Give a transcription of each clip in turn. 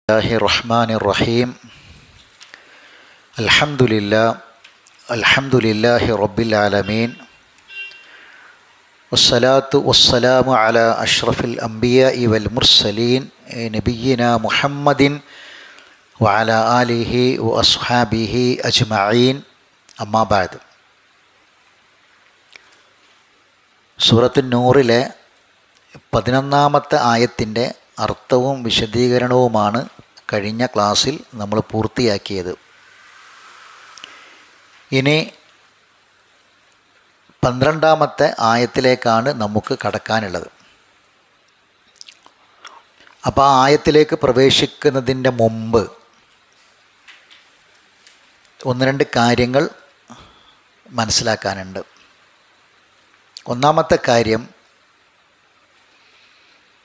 Bismillahirrahmanirrahim. Alhamdulillahi rabbil alamin. Wassalatu wassalamu ala ashrafil anbiya'i wal mursalin nabiyyina Muhammadin wa ala alihi wa ashabihi ajma'in. Amma ba'd. സൂറത്തുൻ നൂറിലെ 11-ാമത്തെ ആയത്തിൻ്റെ അർത്ഥവും വിശദീകരണവുമാണ് കഴിഞ്ഞ ക്ലാസ്സിൽ നമ്മൾ പൂർത്തിയാക്കിയത്. ഇനി 12-ാമത്തെ ആയത്തിലേക്കാണ് നമുക്ക് കടക്കാനുള്ളത്. അപ്പോൾ ആ ആയത്തിലേക്ക് പ്രവേശിക്കുന്നതിൻ്റെ മുമ്പ് ഒന്ന് രണ്ട് കാര്യങ്ങൾ മനസ്സിലാക്കാനുണ്ട്. ഒന്നാമത്തെ കാര്യം,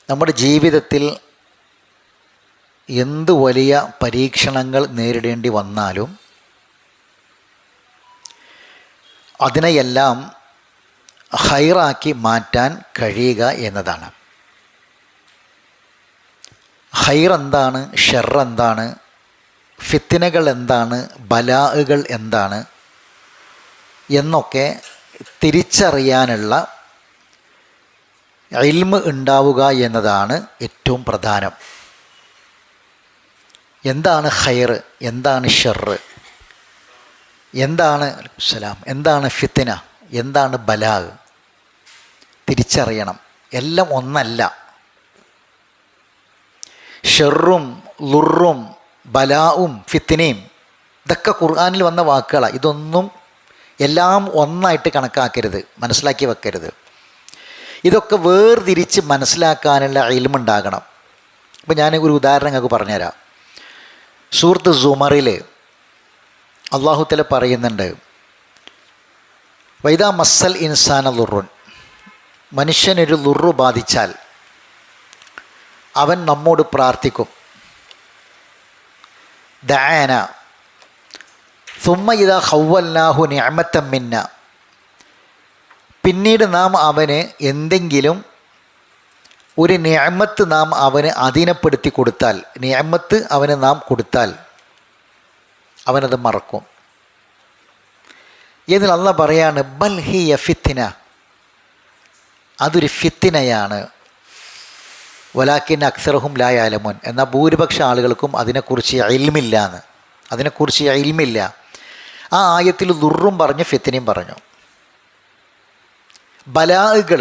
നമ്മുടെ ജീവിതത്തിൽ എന്ത് വലിയ പരീക്ഷണങ്ങൾ നേരിടേണ്ടി വന്നാലും അതിനെയെല്ലാം ഹൈറാക്കി മാറ്റാൻ കഴിയുക എന്നതാണ്. ഹൈർ എന്താണ്, ഷെർ എന്താണ്, ഫിത്നകൾ എന്താണ്, ബലാഅകൾ എന്താണ് എന്നൊക്കെ തിരിച്ചറിയാനുള്ള ഇൽമ് ഉണ്ടാവുക എന്നതാണ് ഏറ്റവും പ്രധാനം. എന്താണ് ഖൈർ, എന്താണ് ഷർ, എന്താണ് ഫിത്ന, എന്താണ് ബലാഗ് തിരിച്ചറിയണം. എല്ലാം ഒന്നല്ല. ഷെറും ലുറും ബലാവും ഫിത്നയും ഇതൊക്കെ ഖുർആനിൽ വന്ന വാക്കുകളാണ്. ഇതൊന്നും എല്ലാം ഒന്നായിട്ട് കണക്കാക്കരുത്, മനസ്സിലാക്കി വെക്കരുത്. ഇതൊക്കെ വേർതിരിച്ച് മനസ്സിലാക്കാനുള്ള ഇൽമുണ്ടാകണം. അപ്പോൾ ഞാൻ ഒരു ഉദാഹരണം നിങ്ങൾക്ക് പറഞ്ഞുതരാം. സൂറത്ത് സുമറിൽ അല്ലാഹു തആല പറയുന്നുണ്ട്, വൈദാ മസ്സൽ ഇൻസാന ലുറുൻ, മനുഷ്യനൊരു ലുറു ബാധിച്ചാൽ അവൻ നമ്മോട് പ്രാർത്ഥിക്കും. ദഅന സുമ്മ ഇദാ ഖവ്വൽനാഹു നിഅമത്തൻ മിന്ന, പിന്നീട് നാം അവന് എന്തെങ്കിലും ഒരു നിഅമത്ത് നാം അവന് അധീനപ്പെടുത്തി കൊടുത്താൽ, നിഅമത്ത് അവന് നാം കൊടുത്താൽ അവനത് മറക്കും. എന്നിൽ അല്ലാഹ് പറയാണ്, ബൽ ഹിയ ഫിത്ന, അതൊരു ഫിത്നയാണ്. വലാകിൻ അക്സറഹും ലാ യഅലമൂൻ, എന്നാൽ ഭൂരിപക്ഷ ആളുകൾക്കും അതിനെക്കുറിച്ച് ഇൽമില്ല. ആ ആയത്തിൽ ദുർറും പറഞ്ഞു, ഫിത്നയും പറഞ്ഞു. ബലാഅകൾ,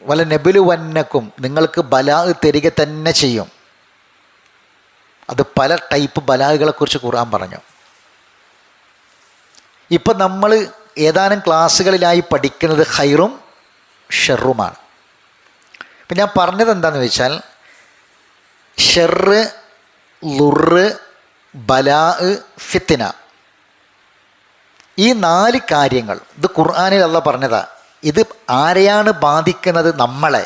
വല നബിലുവന്നക്കും, നിങ്ങൾക്ക് ബലാഅ് തരിക തന്നെ ചെയ്യും. അത് പല ടൈപ്പ് ബലാഅകളെക്കുറിച്ച് ഖുർആൻ പറഞ്ഞു. ഇപ്പം നമ്മൾ ഏതാനും ക്ലാസ്സുകളിലായി പഠിക്കുന്നത് ഖൈറും ഷെറുമാണ്. ഇപ്പം ഞാൻ പറഞ്ഞത് എന്താണെന്ന് വെച്ചാൽ, ഷെറ്, ലുറ്, ബലാഅ്, ഫിത്ന, ഈ 4 കാര്യങ്ങൾ ഇത് ഖുർആനിൽ അല്ലാഹ് പറഞ്ഞതാണ്. ഇത് ആരെയാണ് ബാധിക്കുന്നത്? നമ്മളെ,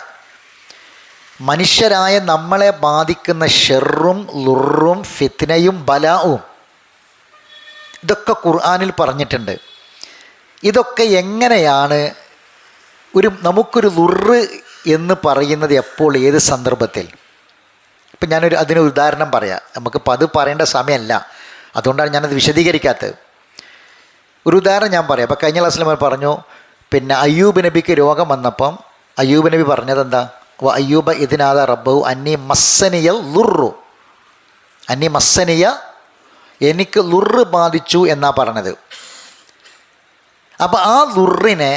മനുഷ്യരായ നമ്മളെ ബാധിക്കുന്ന ഷെറും ലുറും ഫിത്നയും ബലാവും ഇതൊക്കെ ഖുർആനിൽ പറഞ്ഞിട്ടുണ്ട്. ഇതൊക്കെ എങ്ങനെയാണ് നമുക്കൊരു ലുറ് എന്ന് പറയുന്നത് എപ്പോൾ, ഏത് സന്ദർഭത്തിൽ? ഇപ്പം അതിനൊരു ഉദാഹരണം പറയാം. നമുക്കിപ്പോൾ അത് പറയേണ്ട സമയമല്ല, അതുകൊണ്ടാണ് ഞാനത് വിശദീകരിക്കാത്തത്. ഒരു ഉദാഹരണം ഞാൻ പറയാം. അപ്പോൾ കഴിഞ്ഞ ക്ലാസ്സിൽ നമ്മൾ പറഞ്ഞു, പിന്നെ അയ്യൂബ് നബിക്ക് രോഗം വന്നപ്പം അയ്യൂബ് നബി പറഞ്ഞത് എന്താ? അയ്യൂബ ഇതിനാദ റബ്ബഹു അന്നി മസ്സനിയ, എനിക്ക് ലുറ് ബാധിച്ചു എന്നാ പറഞ്ഞത്. അപ്പോൾ ആ ലുറിനെ,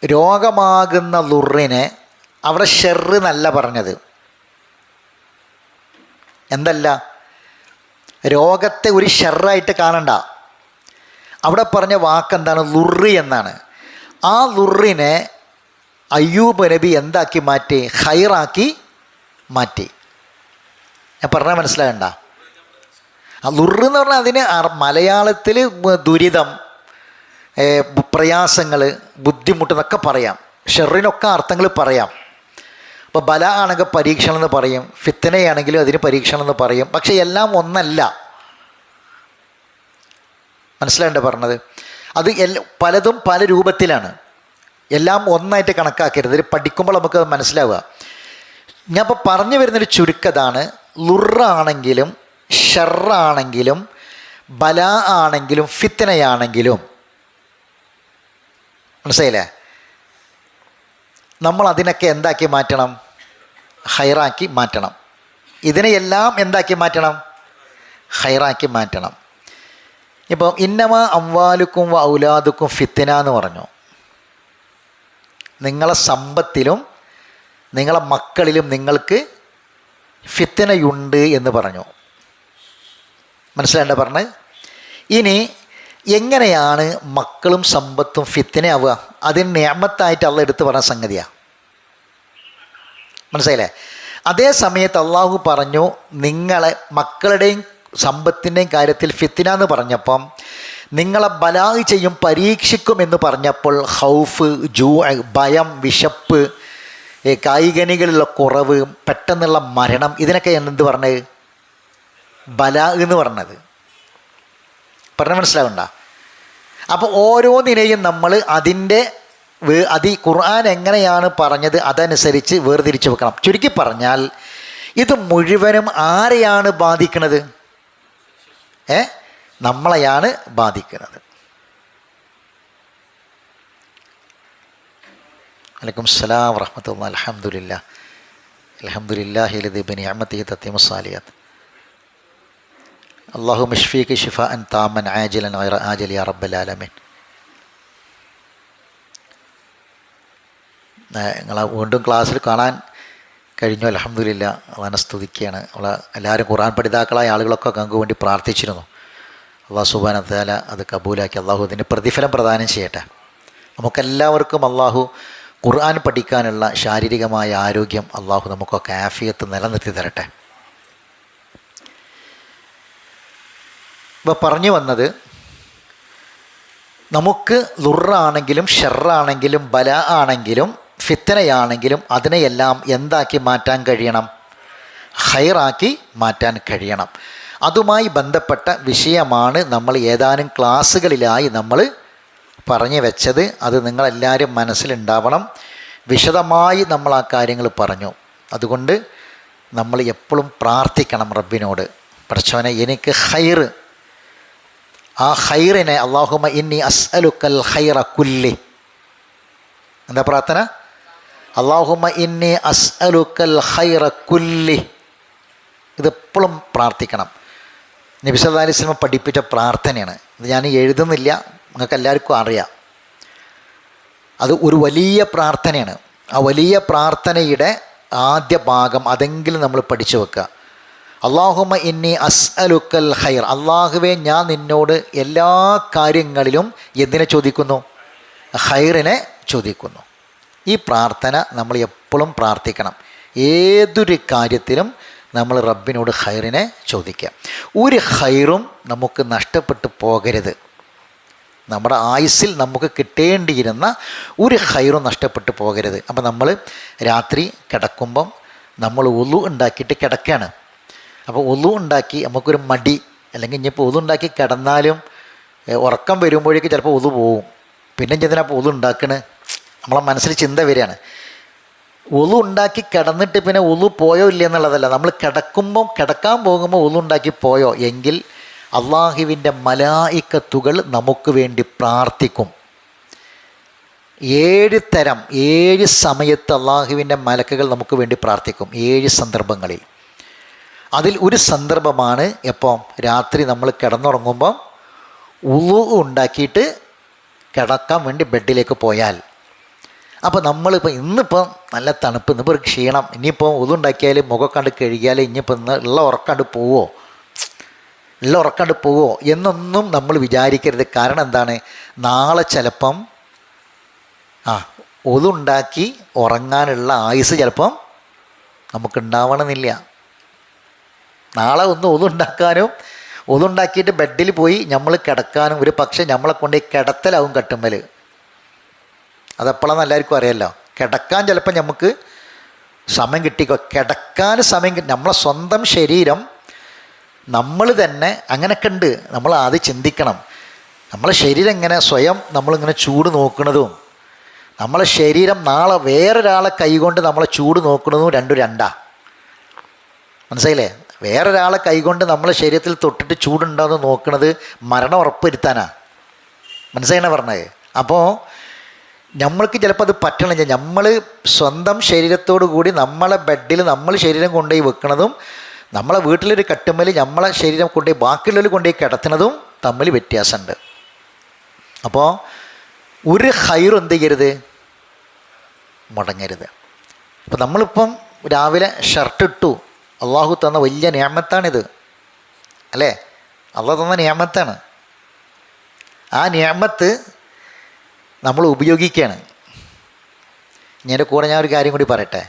രോഗമാകുന്ന ലുറിനെ അവിടെ ഷെറ് എന്നല്ല പറഞ്ഞത്. എന്തല്ല, രോഗത്തെ ഒരു ഷെറായിട്ട് കാണണ്ട. അവിടെ പറഞ്ഞ വാക്കെന്താണ്? ലുറി എന്നാണ്. ആ ലുറിനെ അയ്യൂബ് നബി എന്താക്കി മാറ്റി? ഖൈറാക്കി മാറ്റി. ഞാൻ പറഞ്ഞാൽ മനസ്സിലാകണ്ട. ആ ലുറ് എന്ന് പറഞ്ഞാൽ അതിന് മലയാളത്തിൽ ദുരിതം, പ്രയാസങ്ങൾ, ബുദ്ധിമുട്ട് എന്നൊക്കെ പറയാം. ഷെറിനൊക്കെ അർത്ഥങ്ങൾ പറയാം. അപ്പോൾ ബല ആണെങ്കിൽ പരീക്ഷണം എന്ന് പറയും, ഫിത്നയാണെങ്കിലും അതിന് പരീക്ഷണം എന്ന് പറയും. പക്ഷേ എല്ലാം ഒന്നല്ല. മനസ്സിലാകേണ്ട പറഞ്ഞത്. അത് പലതും പല രൂപത്തിലാണ്. എല്ലാം ഒന്നായിട്ട് കണക്കാക്കരുത്. ഇത് പഠിക്കുമ്പോൾ നമുക്കത് മനസ്സിലാവുക. ഞാൻ ഇപ്പോൾ പറഞ്ഞു വരുന്നൊരു ചുരുക്കതാണ്. ലുറാണെങ്കിലും ഷെറാണെങ്കിലും ബലാ ആണെങ്കിലും ഫിത്നയാണെങ്കിലും, മനസ്സിലായില്ലേ, നമ്മൾ അതിനൊക്കെ എന്താക്കി മാറ്റണം? ഹൈറാക്കി മാറ്റണം. ഇതിനെയെല്ലാം എന്താക്കി മാറ്റണം? ഹൈറാക്കി മാറ്റണം. ഇപ്പം ഇന്നമാ അംവാലുക്കും വ ഔലാദുക്കും ഫിത്ന എന്ന് പറഞ്ഞു. നിങ്ങളെ സമ്പത്തിലും നിങ്ങളെ മക്കളിലും നിങ്ങൾക്ക് ഫിത്നയുണ്ട് എന്ന് പറഞ്ഞു. മനസ്സിലാണ്ട പറഞ്ഞത്? ഇനി എങ്ങനെയാണ് മക്കളും സമ്പത്തും ഫിത്നയാവുക? അതിന് നിഅമത്തായിട്ട് അള്ളാഹ് എടുത്ത് പറഞ്ഞ സംഗതിയാണ്. മനസ്സിലായില്ലേ? അതേ സമയത്ത് അള്ളാഹു പറഞ്ഞു നിങ്ങളെ മക്കളുടെയും സമ്പത്തിൻ്റെയും കാര്യത്തിൽ ഫിത്ന എന്ന് പറഞ്ഞപ്പം നിങ്ങളെ ബലാഹ് ചെയ്യും, പരീക്ഷിക്കും എന്ന് പറഞ്ഞപ്പോൾ ഹൗഫ്, ഭയം, വിശപ്പ്, കായികനികളിലുള്ള കുറവ്, പെട്ടെന്നുള്ള മരണം, ഇതിനൊക്കെ എന്ത് പറഞ്ഞത്? ബലാ എന്ന് പറഞ്ഞത്. പറഞ്ഞ മനസ്സിലാവണ്ട? അപ്പോൾ ഓരോന്നിനെയും നമ്മൾ അതിൻ്റെ ഖുർആൻ എങ്ങനെയാണ് പറഞ്ഞത് അതനുസരിച്ച് വേർതിരിച്ച് വെക്കണം. ചുരുക്കി പറഞ്ഞാൽ ഇത് മുഴുവനും ആരെയാണ് ബാധിക്കുന്നത്? നമ്മളെയാണ് ബാധിക്കുന്നത്. അലൈക്കും സലാം വറഹ്മത്തുള്ളാഹി. അൽഹംദുലില്ലാഹ് അൽഹംദുലില്ലാഹി ലദീ ബിനിഅമതിഹി തത്തിമു സ്സാലിഹാത്ത്. അല്ലാഹുമ്മ ഇശ്ഫീക ശിഫാഅൻ താമൻ ആജിലൻ ഗൈറ ആജിൽ യാ റബ്ബൽ ആലമീൻ. നിങ്ങളെ വീണ്ടും ക്ലാസ്സിൽ കാണാൻ കഴിഞ്ഞു. അൽഹംദുലില്ലാഹ്. അള്ളാഹുവിനെ സ്തുതിക്കുകയാണ്. എല്ലാവരും ഖുർആൻ പഠിതാക്കളായ ആളുകളൊക്കെ ഞങ്ങൾക്ക് വേണ്ടി പ്രാർത്ഥിച്ചിരുന്നു. അള്ളാഹു സുബ്ഹാനഹു വ തആല അത് കബൂലാക്കി അള്ളാഹു ഇതിന് പ്രതിഫലം പ്രദാനം ചെയ്യട്ടെ. നമുക്കെല്ലാവർക്കും അള്ളാഹു ഖുർആൻ പഠിക്കാനുള്ള ശാരീരികമായ ആരോഗ്യം അള്ളാഹു നമുക്കൊക്കെ ആഫിയത്ത് നിലനിർത്തി തരട്ടെ. ഇപ്പോൾ പറഞ്ഞു വന്നത്, നമുക്ക് ലുറാണെങ്കിലും ഷെറാണെങ്കിലും ബല ആണെങ്കിലും ഫിത്നയാണെങ്കിലും അതിനെയെല്ലാം എന്താക്കി മാറ്റാൻ കഴിയണം? ഹൈറാക്കി മാറ്റാൻ കഴിയണം. അതുമായി ബന്ധപ്പെട്ട വിഷയമാണ് നമ്മൾ ഏതാനും ക്ലാസ്സുകളിലായി നമ്മൾ പറഞ്ഞു വെച്ചത്. അത് നിങ്ങളെല്ലാവരും മനസ്സിലുണ്ടാവണം. വിശദമായി നമ്മൾ ആ കാര്യങ്ങൾ പറഞ്ഞു. അതുകൊണ്ട് നമ്മൾ എപ്പോഴും പ്രാർത്ഥിക്കണം റബ്ബിനോട്, പടച്ചവനെ എനിക്ക് ഹൈർ, ആ ഹൈറിനെ അല്ലാഹുമ്മ ഇന്നി അസ്അലുക്കൽ ഹൈറ കുല്ലി. എന്താ പ്രാർത്ഥന? അല്ലാഹുമ്മ ഇന്നി അസ്അലുക്കൽ ഹൈറ കുല്ലി. ഇതെപ്പോഴും പ്രാർത്ഥിക്കണം. നബി സല്ലല്ലാഹു അലൈഹി വസല്ലം പഠിപ്പിച്ച പ്രാർത്ഥനയാണ്. ഇത് ഞാൻ എഴുതുന്നില്ല, നിങ്ങൾക്ക് എല്ലാവർക്കും അറിയാം. അത് ഒരു വലിയ പ്രാർത്ഥനയാണ്. ആ വലിയ പ്രാർത്ഥനയുടെ ആദ്യ ഭാഗം അതെങ്കിലും നമ്മൾ പഠിച്ചു വെക്കുക. അല്ലാഹുമ്മ ഇന്നി അസ്അലുക്കൽ ഖൈർ. അള്ളാഹുവേ, ഞാൻ നിന്നോട് എല്ലാ കാര്യങ്ങളിലും എന്തിനെ ചോദിക്കുന്നു? ഖൈറിനെ ചോദിക്കുന്നു. ഈ പ്രാർത്ഥന നമ്മൾ എപ്പോഴും പ്രാർത്ഥിക്കണം. ഏതൊരു കാര്യത്തിലും നമ്മൾ റബ്ബിനോട് ഖൈറിനെ ചോദിക്കുക. ഒരു ഖൈറും നമുക്ക് നഷ്ടപ്പെട്ടു പോകരുത്. നമ്മുടെ ആയുസ്സിൽ നമുക്ക് കിട്ടേണ്ടിയിരുന്ന ഒരു ഖൈറും നഷ്ടപ്പെട്ടു പോകരുത്. അപ്പം നമ്മൾ രാത്രി കിടക്കുമ്പം നമ്മൾ ഉളു ഉണ്ടാക്കിയിട്ട് കിടക്കുകയാണ്. അപ്പോൾ ഉളു ഉണ്ടാക്കി നമുക്കൊരു മടി, അല്ലെങ്കിൽ ഇനിയിപ്പോൾ ഉളു ഉണ്ടാക്കി കിടന്നാലും ഉറക്കം വരുമ്പോഴേക്ക് ചിലപ്പോൾ ഉളു പോവും. പിന്നെ എന്തിനാപ്പോൾ ഉളു ഉണ്ടാക്കണേ? നമ്മളെ മനസ്സിൽ ചിന്ത വരികയാണ്. ഉളു ഉണ്ടാക്കി കിടന്നിട്ട് പിന്നെ ഉളു പോയോ ഇല്ല എന്നുള്ളതല്ല, നമ്മൾ കിടക്കാൻ പോകുമ്പോൾ ഉളു ഉണ്ടാക്കി പോയോ എങ്കിൽ അള്ളാഹുവിൻ്റെ മലായിക്കത്തുകൾ നമുക്ക് വേണ്ടി പ്രാർത്ഥിക്കും. 7 സമയത്ത് അള്ളാഹുവിൻ്റെ മലക്കുകൾ നമുക്ക് വേണ്ടി പ്രാർത്ഥിക്കും, 7 സന്ദർഭങ്ങളിൽ. അതിൽ ഒരു സന്ദർഭമാണ് എപ്പോൾ? രാത്രി നമ്മൾ കിടന്നുറങ്ങുമ്പം ഉളു ഉണ്ടാക്കിയിട്ട് കിടക്കാൻ വേണ്ടി ബെഡിലേക്ക് പോയാൽ. അപ്പോൾ നമ്മളിപ്പോൾ ഇന്നിപ്പോൾ നല്ല തണുപ്പ്, ഇന്നിപ്പോൾ ഒരു ക്ഷീണം, ഇനിയിപ്പോൾ ഉളു ഉണ്ടാക്കിയാൽ മുഖക്കണ്ട് കഴുകിയാൽ ഇനിയിപ്പോൾ ഇന്ന് ഉള്ള ഉറക്കണ്ട് പോവോ എന്നൊന്നും നമ്മൾ വിചാരിക്കരുത്. കാരണം എന്താണ്? നാളെ ചിലപ്പം ഒതുണ്ടാക്കി ഉറങ്ങാനുള്ള ആയുസ് ചിലപ്പം നമുക്കുണ്ടാവണമെന്നില്ല. നാളെ ഒന്ന് ഒതുണ്ടാക്കാനും ഒതുണ്ടാക്കിയിട്ട് ബെഡിൽ പോയി നമ്മൾ കിടക്കാനും ഒരു പക്ഷേ നമ്മളെ കൊണ്ട് കിടത്തലാവും കട്ടുമ്മൽ. അതെപ്പോഴാണെന്ന് എല്ലാവർക്കും അറിയാമല്ലോ. കിടക്കാൻ ചിലപ്പോൾ നമുക്ക് സമയം കിടക്കാൻ സമയം നമ്മളെ സ്വന്തം ശരീരം നമ്മൾ തന്നെ അങ്ങനെയൊക്കെ ഉണ്ട്. നമ്മൾ ആദ്യം ചിന്തിക്കണം. നമ്മളെ ശരീരം എങ്ങനെ സ്വയം നമ്മളിങ്ങനെ ചൂട് നോക്കുന്നതും നമ്മളെ ശരീരം നാളെ വേറൊരാളെ കൈകൊണ്ട് നമ്മളെ ചൂട് നോക്കുന്നതും രണ്ടാ. മനസ്സിലായില്ലേ? വേറൊരാളെ കൈകൊണ്ട് നമ്മളെ ശരീരത്തിൽ തൊട്ടിട്ട് ചൂടുണ്ടോയെന്ന് നോക്കുന്നത് മരണം ഉറപ്പുവരുത്താനാ. മനസ്സിലായിട്ടാണ് പറഞ്ഞത്. അപ്പോൾ നമ്മൾക്ക് ചിലപ്പോൾ അത് പറ്റണില്ല. നമ്മൾ സ്വന്തം ശരീരത്തോടു കൂടി നമ്മളെ ബെഡിൽ നമ്മൾ ശരീരം കൊണ്ടുപോയി വെക്കുന്നതും നമ്മളെ വീട്ടിലൊരു കട്ടുമ്മൽ നമ്മളെ ശരീരം കൊണ്ടുപോയി ബാക്കിയുള്ളവർ കൊണ്ടുപോയി കിടത്തുന്നതും തമ്മിൽ വ്യത്യാസമുണ്ട്. അപ്പോൾ ഒരു ഹൈറും എന്ത് ചെയ്യരുത്, മുടങ്ങരുത്. അപ്പോൾ നമ്മളിപ്പം രാവിലെ ഷർട്ട് ഇട്ടു, അള്ളാഹു തന്ന വലിയ നിഅമത്താണിത് അല്ലേ? അള്ളാഹു തന്ന നിഅമത്താണ്. ആ നിഅമത്ത് നമ്മൾ ഉപയോഗിക്കുകയാണ്. ഇതിൻ്റെ കൂടെ ഞാൻ ഒരു കാര്യം കൂടി പറയട്ടെ.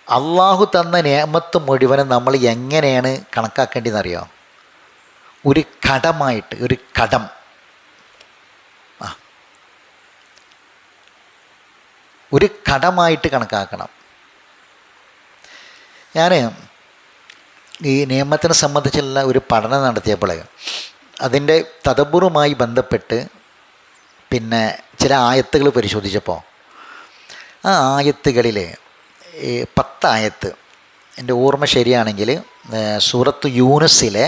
അള്ളാഹു തന്ന നിഅമത്ത് മുഴുവനും നമ്മൾ എങ്ങനെയാണ് കണക്കാക്കേണ്ടതെന്നറിയോ? ഒരു കടമായിട്ട്, ഒരു കടം. ഒരു കടമായിട്ട് കണക്കാക്കണം. ഞാൻ ഈ നിയമത്തിനെ സംബന്ധിച്ചുള്ള ഒരു പഠനം നടത്തിയപ്പോൾ അതിൻ്റെ തദബ്ബുറുമായി ബന്ധപ്പെട്ട് പിന്നെ ചില ആയത്തുകൾ പരിശോധിച്ചപ്പോൾ ആ ആയത്തുകളിൽ 10 ആയത്ത് എൻ്റെ ഓർമ്മ ശരിയാണെങ്കിൽ സൂറത്ത് യൂനുസിലെ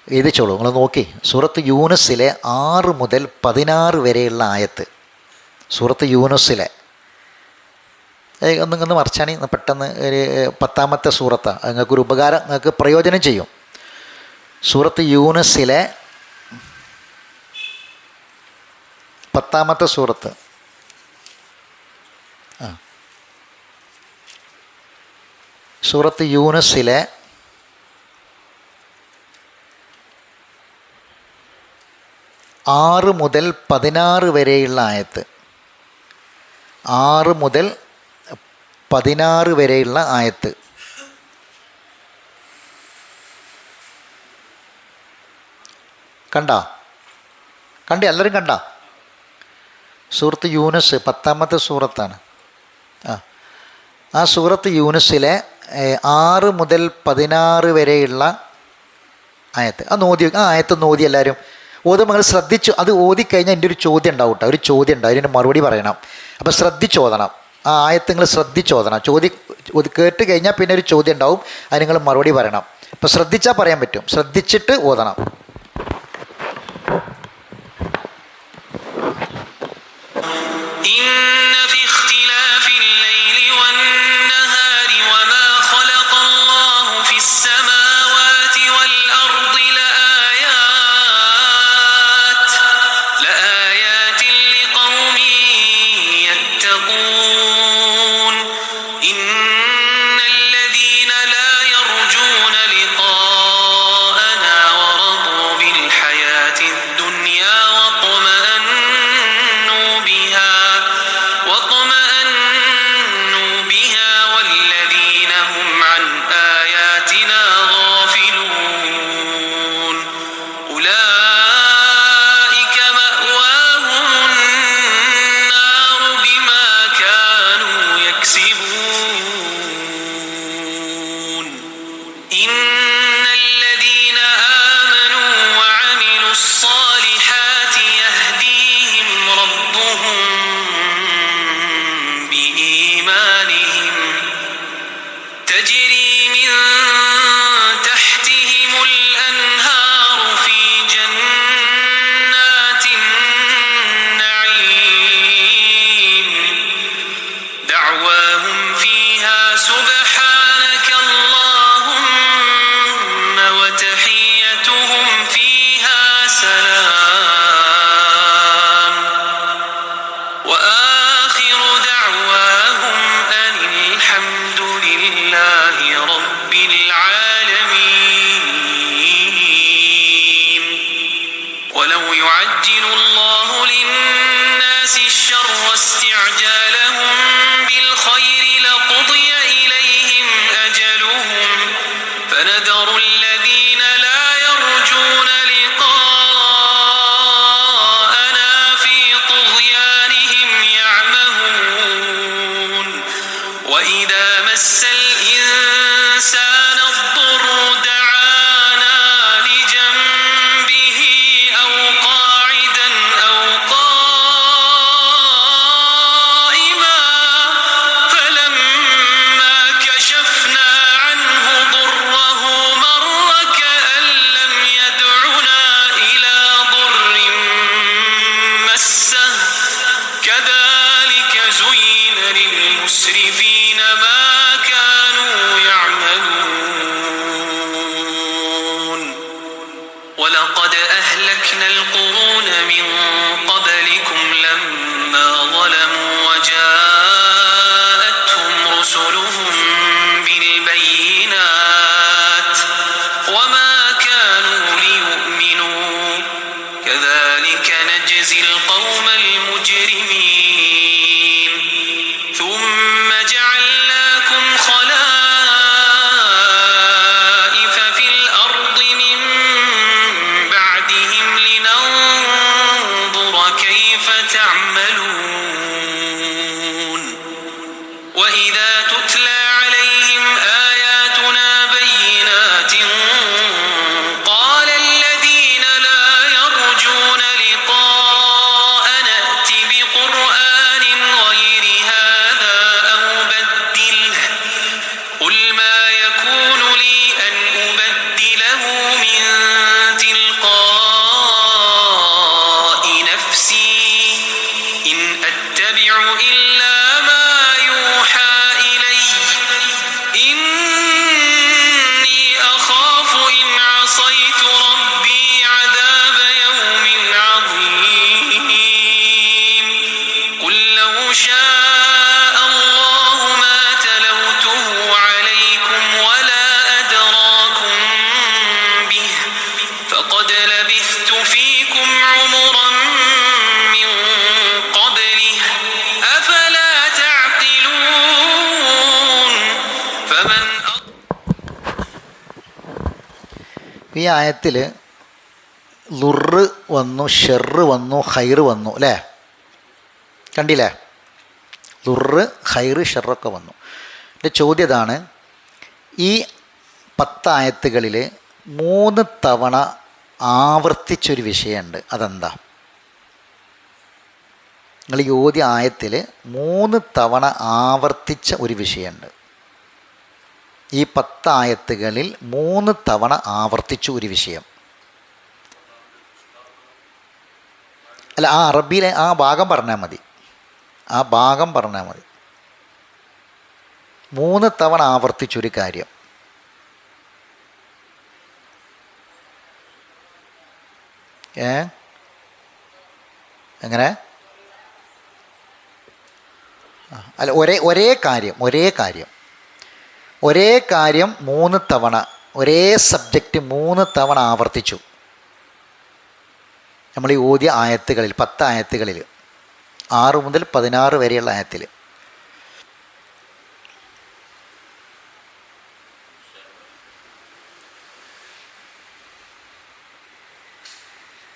എഴുതിച്ചോളൂ, നിങ്ങൾ നോക്കി. സൂറത്ത് യൂനുസിലെ 6 മുതൽ 16 വരെയുള്ള ആയത്ത്. സൂറത്ത് യൂനുസിലെ ഒന്നിങ്ങൊന്ന് മറിച്ചാണ് പെട്ടെന്ന് ഒരു 10ാമത്തെ സൂറത്താണ്. നിങ്ങൾക്കൊരു ഉപകാരം, നിങ്ങൾക്ക് പ്രയോജനം ചെയ്യും. സൂറത്ത് യൂനുസിലെ 10ാമത്തെ സൂറത്ത്. സൂറത്ത് യൂനുസിലെ 6 മുതൽ 16 വരെയുള്ള ആയത്ത്. 6 മുതൽ 16 വരെയുള്ള ആയത്ത്. കണ്ടേ എല്ലാവരും കണ്ട? സൂറത്ത് യൂനുസ് 10ാമത്തെ സൂറത്താണ്. ആ സൂറത്ത് യൂനുസിലെ 6 മുതൽ 16 വരെയുള്ള ആയത്ത്. ആ ആയത്ത് നോതി എല്ലാവരും ഓതുമ്പോൾ നിങ്ങൾ ശ്രദ്ധിച്ചു. അത് ഓതിക്കഴിഞ്ഞാൽ എൻ്റെ ഒരു ചോദ്യം ഉണ്ടാവും കേട്ടോ, ഒരു ചോദ്യം ഉണ്ടാവും, അതിന് മറുപടി പറയണം. അപ്പോൾ ശ്രദ്ധിച്ചോദണം. ആ ആയത്ത് നിങ്ങൾ ശ്രദ്ധിച്ചോദണം. കേട്ട് കഴിഞ്ഞാൽ പിന്നെ ഒരു ചോദ്യം ഉണ്ടാവും, അത് നിങ്ങൾ മറുപടി പറയണം. അപ്പോൾ ശ്രദ്ധിച്ചാൽ പറയാൻ പറ്റും, ശ്രദ്ധിച്ചിട്ട് ഓതണം. قل ما يكون لي أن أبدله من تلقاء نفسي إن أتبع إلا ما يوحى إلي إني أخاف إن عصيت ربي عذاب يوم عظيم قل لو شاء الله ما تلوته عليكم ولا أدراكم به فقد لبثت فيكم عمرا من قبله أفلا تعقلون فمن ഈ ആയത്തിൽ ലുറ് വന്നു, ഷെറ് വന്നു, ഖൈറ് വന്നു അല്ലേ? കണ്ടില്ലേ? ലുറ്, ഖൈറ്, ഷെറൊക്കെ വന്നു. എൻ്റെ ചോദ്യം ഇതാണ്, ഈ 10 ആയത്തുകളിൽ 3 തവണ ആവർത്തിച്ചൊരു വിഷയമുണ്ട്. അതെന്താ? നിങ്ങൾ ഈ ഓതിയ ആയത്തിൽ 3 തവണ ആവർത്തിച്ച ഒരു വിഷയമുണ്ട്. ഈ 10 ആയത്തുകളിൽ 3 തവണ ആവർത്തിച്ചു ഒരു വിഷയം. അല്ല, ആ അറബിയിലെ ആ ഭാഗം പറഞ്ഞാൽ മതി. ആ ഭാഗം പറഞ്ഞാൽ മതി. 3 തവണ ആവർത്തിച്ചൊരു കാര്യം. എങ്ങനെ? അല്ല, ഒരേ കാര്യം 3 തവണ, ഒരേ സബ്ജക്റ്റ് 3 തവണ ആവർത്തിച്ചു. നമ്മൾ ഈ ഓതിയ ആയത്തുകളിൽ 10 ആയത്തുകളിൽ 6 മുതൽ 16 വരെയുള്ള ആയത്തിൽ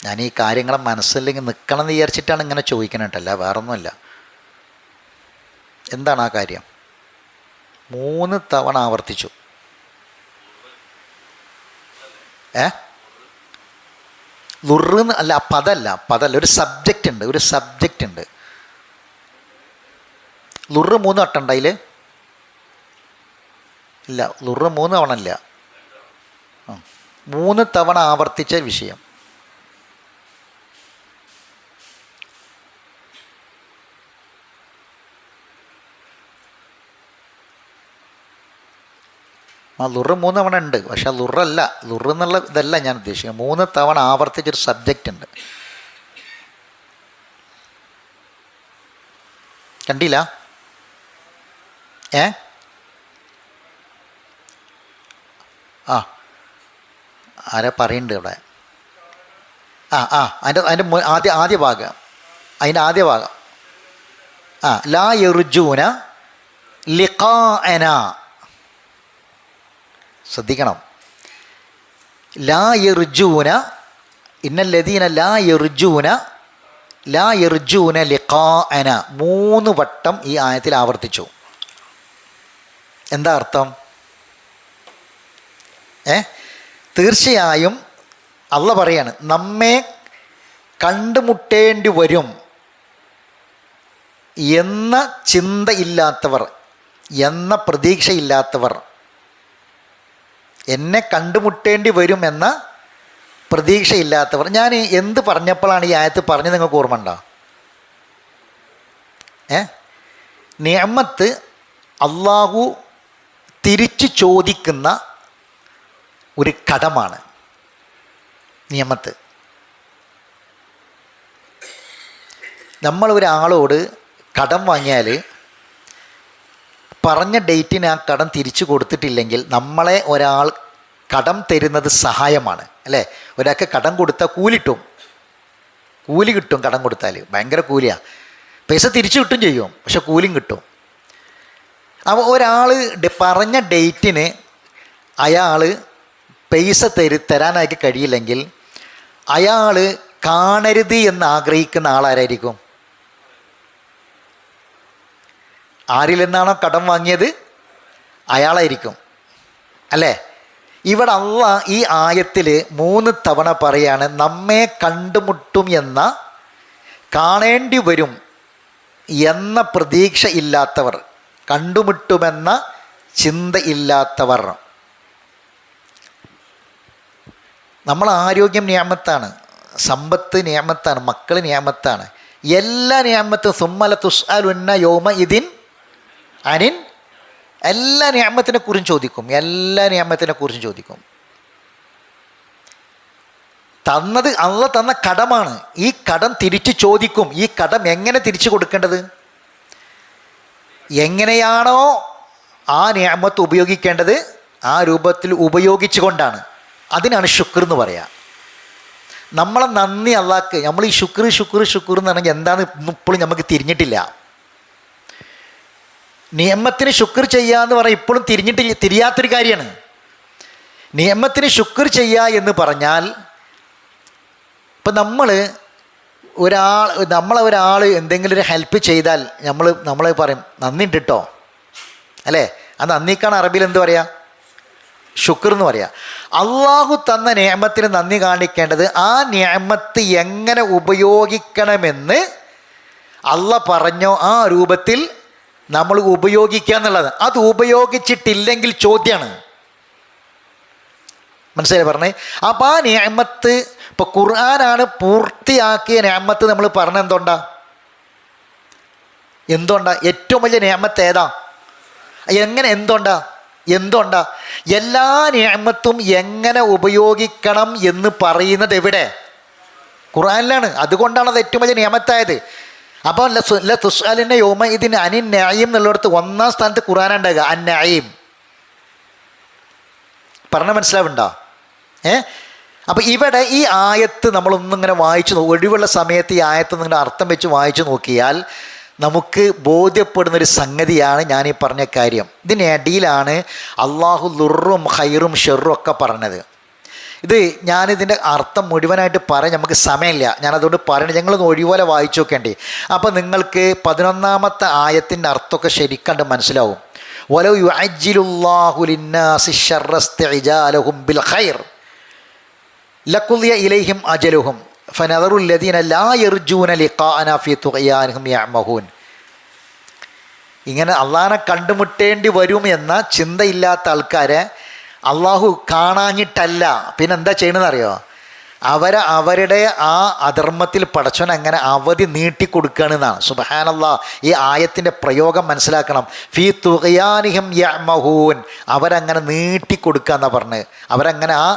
ഞാൻ ഈ കാര്യങ്ങളെ മനസ്സിലേക്ക് നിൽക്കണം എന്ന് വിചാരിച്ചിട്ടാണ് ഇങ്ങനെ ചോദിക്കണട്ടല്ല, വേറൊന്നുമല്ല. എന്താണ് ആ കാര്യം? 3 തവണ ആവർത്തിച്ചു. ലുറ് അല്ല, പദല്ല, ഒരു സബ്ജക്റ്റ് ഉണ്ട്. ലുറ് 3 വട്ടം ഉണ്ട് അതിൽ? ഇല്ല, ലുറ് 3 തവണ ഇല്ല. 3 തവണ ആവർത്തിച്ച വിഷയം. ലുറ് 3 തവണ ഉണ്ട്. പക്ഷെ ലുറ് എന്നുള്ള ഇതല്ല ഞാൻ ഉദ്ദേശിക്കുന്നത്. 3 തവണ ആവർത്തിച്ചൊരു സബ്ജക്റ്റ് ഉണ്ട്. കണ്ടില്ല? ആരാ പറയുന്നുണ്ട് ഇവിടെ? അതിൻ്റെ ആദ്യ ഭാഗം. ലാ യർജൂന ലിഖാഅന. ശ്രദ്ധിക്കണം. ലാ യർജൂന, ഇന്നല്ലദീന ലാ യർജൂന ലിഖാഅന 3 വട്ടം ഈ ആയത്തിൽ ആവർത്തിച്ചു. എന്താ അർത്ഥം? തീർച്ചയായും അള്ളാഹ് പറയാണ്, നമ്മെ കണ്ടുമുട്ടേണ്ടി വരും എന്ന ചിന്തയില്ലാത്തവർ, എന്ന പ്രതീക്ഷയില്ലാത്തവർ, എന്നെ കണ്ടുമുട്ടേണ്ടി വരും എന്ന പ്രതീക്ഷയില്ലാത്തവർ. ഞാൻ എന്ത് പറഞ്ഞപ്പോഴാണ് ഈ ആയത്ത് പറഞ്ഞത് നിങ്ങൾക്ക് ഓർമ്മ ഉണ്ടോ? നിഅമത്ത് അള്ളാഹു തിരിച്ചു ചോദിക്കുന്ന ഒരു കടമാണ് നിയമത്ത്. നമ്മൾ ഒരാളോട് കടം വാങ്ങിയാൽ പറഞ്ഞ ഡേറ്റിന് ആ കടം തിരിച്ചു കൊടുത്തിട്ടില്ലെങ്കിൽ നമ്മളെ ഒരാൾ കടം തരുന്നത് സഹായമാണ് അല്ലേ? ഒരാൾക്ക് കടം കൊടുത്താൽ കൂലി കിട്ടും. കടം കൊടുത്താൽ ഭയങ്കര കൂലിയാണ്. പൈസ തിരിച്ചു കിട്ടും ചെയ്യും, പക്ഷെ കൂലിയും കിട്ടും. അപ്പോൾ ഒരാൾ പറഞ്ഞ ഡേറ്റിന് അയാൾ പൈസ തരാനായിട്ട് കഴിയില്ലെങ്കിൽ അയാൾ കാണരുത് എന്ന് ആഗ്രഹിക്കുന്ന ആളാരായിരിക്കും? ആരിൽ നിന്നാണോ കടം വാങ്ങിയത് അയാളായിരിക്കും അല്ലേ? ഇവിടെ അള്ളാഹ് ഈ ആയത്തിൽ 3 തവണ പറയാണ്, നമ്മെ കണ്ടുമുട്ടും എന്ന, കാണേണ്ടി വരും എന്ന പ്രതീക്ഷ ഇല്ലാത്തവർ, കണ്ടുമുട്ടുമെന്ന ചിന്ത ഇല്ലാത്തവർ. നമ്മൾ ആരോഗ്യം നിയമത്താണ്, സമ്പത്ത് നിയമത്താണ്, മക്കൾ നിയമത്താണ്, എല്ലാ നിയമത്തും സുമ്മല തുസ്അലുന്ന യൗമ ഇതിൻ അനിൻ, എല്ലാ നിയമത്തിനെ കുറിച്ചും ചോദിക്കും, എല്ലാ നിയമത്തിനെ കുറിച്ചും ചോദിക്കും. തന്നത് അള്ള തന്ന കടമാണ്, ഈ കടം തിരിച്ചു ചോദിക്കും. ഈ കടം എങ്ങനെ തിരിച്ചു കൊടുക്കേണ്ടത്, എങ്ങനെയാണോ ആ നിയമത്ത് ഉപയോഗിക്കേണ്ടത് ആ രൂപത്തിൽ ഉപയോഗിച്ചുകൊണ്ടാണ്. അതിനാണ് ശുക്ർ എന്ന് പറയുക. നമ്മളെ നന്ദി അള്ളാഹ്ക്ക്, നമ്മൾ ഈ ശുക്ർ ശുക്ർ ശുക്ർ എന്ന് പറഞ്ഞാൽ എന്താണെന്ന് ഇപ്പോഴും നമുക്ക് തിരിഞ്ഞിട്ടില്ല. നിയമത്തിന് ശുക്ർ ചെയ്യുക എന്ന് പറഞ്ഞാൽ ഇപ്പോഴും തിരിയാത്തൊരു കാര്യമാണ്. നിയമത്തിന് ശുക്ർ ചെയ്യുക എന്ന് പറഞ്ഞാൽ, ഇപ്പം നമ്മളെ ഒരാൾ എന്തെങ്കിലും ഒരു ഹെൽപ്പ് ചെയ്താൽ നമ്മളെ പറയും നന്ദി ഉണ്ട് കേട്ടോ, അല്ലേ? ആ നന്ദിക്കാണ് അറബിയിൽ എന്ത് പറയുക? ശുക്ർ എന്ന് പറയുക. അള്ളാഹു തന്ന നിഅമത്തിന് നന്ദി കാണിക്കേണ്ടത് ആ നിഅമത്ത് എങ്ങനെ ഉപയോഗിക്കണമെന്ന് അള്ള പറഞ്ഞോ ആ രൂപത്തിൽ നമ്മൾ ഉപയോഗിക്കുക എന്നുള്ളത്. അത് ഉപയോഗിച്ചിട്ടില്ലെങ്കിൽ ചോദ്യമാണ്. മനസ്സിലായി പറഞ്ഞേ? അപ്പം ആ നിഅമത്ത്, ഇപ്പോൾ ഖുർആനാണ് പൂർത്തിയാക്കിയ നിഅമത്ത് നമ്മൾ പറഞ്ഞ എന്തുകൊണ്ടാ ഏറ്റവും വലിയ നിഅമത്ത് ഏതാ? എങ്ങനെ എന്തുകൊണ്ടാ എല്ലാ നിഅമത്തും എങ്ങനെ ഉപയോഗിക്കണം എന്ന് പറയുന്നത് എവിടെ? ഖുർആനിലാണ്. അതുകൊണ്ടാണ് അത് ഏറ്റവും വലിയ നിഅമത്തായത്. അപ്പോൾ തുസ്അലുന്ന യൗമ ഇതിന് അനിൻ നഈം എന്നുള്ളിടത്ത് ഒന്നാം സ്ഥാനത്ത് ഖുർആൻ ഉണ്ടാകുക അൻ നഈം. പറഞ്ഞ മനസ്സിലാവുണ്ടോ? അപ്പോൾ ഇവിടെ ഈ ആയത്ത് നമ്മളൊന്നിങ്ങനെ വായിച്ചു ഒഴിവുള്ള സമയത്ത് ഈ ആയത്ത് നിങ്ങളുടെ അർത്ഥം വെച്ച് വായിച്ചു നോക്കിയാൽ നമുക്ക് ബോധ്യപ്പെടുന്നൊരു സംഗതിയാണ് ഞാനീ പറഞ്ഞ കാര്യം. ഇതിനിടയിലാണ് അള്ളാഹു ലുറും ഖൈറും ഷെറും ഒക്കെ പറഞ്ഞത്. ഇത് ഞാനിതിൻ്റെ അർത്ഥം മുഴുവനായിട്ട് പറയാൻ നമുക്ക് സമയമില്ല, ഞാനതുകൊണ്ട് പറയണത് ഞങ്ങളൊന്ന് ഒഴിപോലെ വായിച്ചു നോക്കേണ്ടി. അപ്പോൾ നിങ്ങൾക്ക് 11ാമത്തെ ആയത്തിൻ്റെ അർത്ഥമൊക്കെ ശരിക്കണ്ട് മനസ്സിലാവും. വലൗ യുഅജ്ജിലുല്ലാഹു ലിന്നാസി ശർറ ഇസ്തിഅജാലഹും ബിൽ ഖൈർ ലഖുദിയ ഇലൈഹിം അജലുഹും ഫനദറുൽ ലദീന ലാ യർജൂന ലിഖാഅനാ ഫീ തുഗ്യാനിഹിം യഅമഹൂൻ. ഇങ്ങനെ അള്ളാഹനെ കണ്ടുമുട്ടേണ്ടി വരും എന്ന ചിന്തയില്ലാത്ത ആൾക്കാരെ അള്ളാഹു കാണാഞ്ഞിട്ടല്ല, പിന്നെന്താ ചെയ്യണമെന്ന് അറിയോ? അവരുടെ ആ അധർമ്മത്തിൽ പടച്ചവൻ അങ്ങനെ അവധി നീട്ടിക്കൊടുക്കുകയാണെന്നാണ്. സുബ്ഹാനല്ലാഹ്, ഈ ആയത്തിൻ്റെ പ്രയോഗം മനസ്സിലാക്കണം. ഫീ തുഗ്യാനിഹിം യഅമഹൂൻ, അവരങ്ങനെ നീട്ടിക്കൊടുക്കുക എന്നാണ് പറഞ്ഞത്. അവരങ്ങനെ ആ